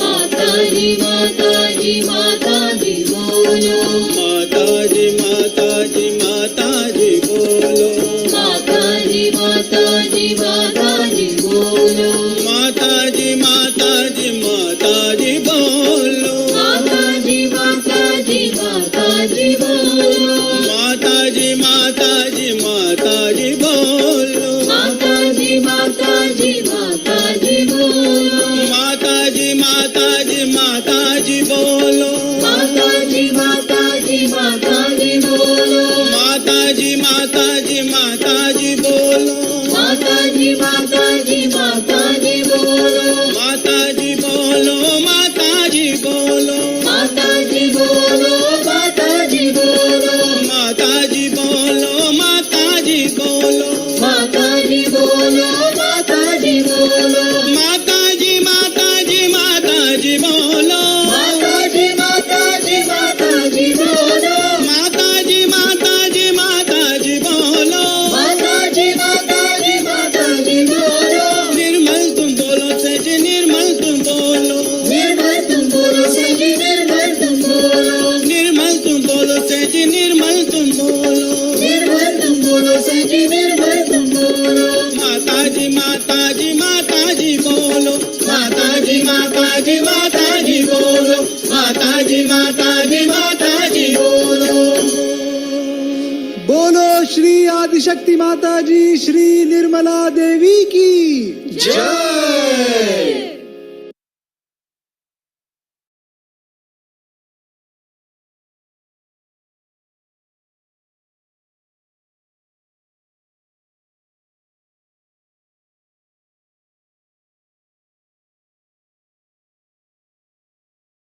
माता जी माता जी माता जी बोलो माता जी माता जी माता जी बोलो माता जी माता जी माता जी बोलो माता जी माता जी माता जी बोलो माता जी माता जी माता जी बोलो माता जी माता जी माता जी बोलो माता जी माता जी माता जी बोलो माता जी माता जी माता जी बोलो माता जी माता जी माता जी बोलो माता जी माता जी माता जी बोलो माता जी माता जी माता जी बोलो माता जी माता जी माता जी बोलो माता जी बोलो माता जी बोलो माता जी बोलो माता जी बोलो माता जी बोलो माता जी बोलो माता जी बोलो माता जी बोलो माता जी माता जी माता जी बोलो माता जी माता जी माता जी बोलो माता जी माता जी माता जी बोलो माता जी माता जी माता जी बोलो निर्मल तुम बोलो सच निर्मल तुम बोलो निर्मल तुम बोलो सही निर्मल तुम बोलो निर्मल तुम बोलो सच निर्मल तुम बोलो निर्मल तुम बोलो सही निर्मल तुम बोलो माता जी माता जी माता जी बोलो माता जी माता जी माता जी बोलो माता जी माता जी माता जी बोलो बोलो श्री आदिशक्ति माता जी श्री निर्मला देवी की जय।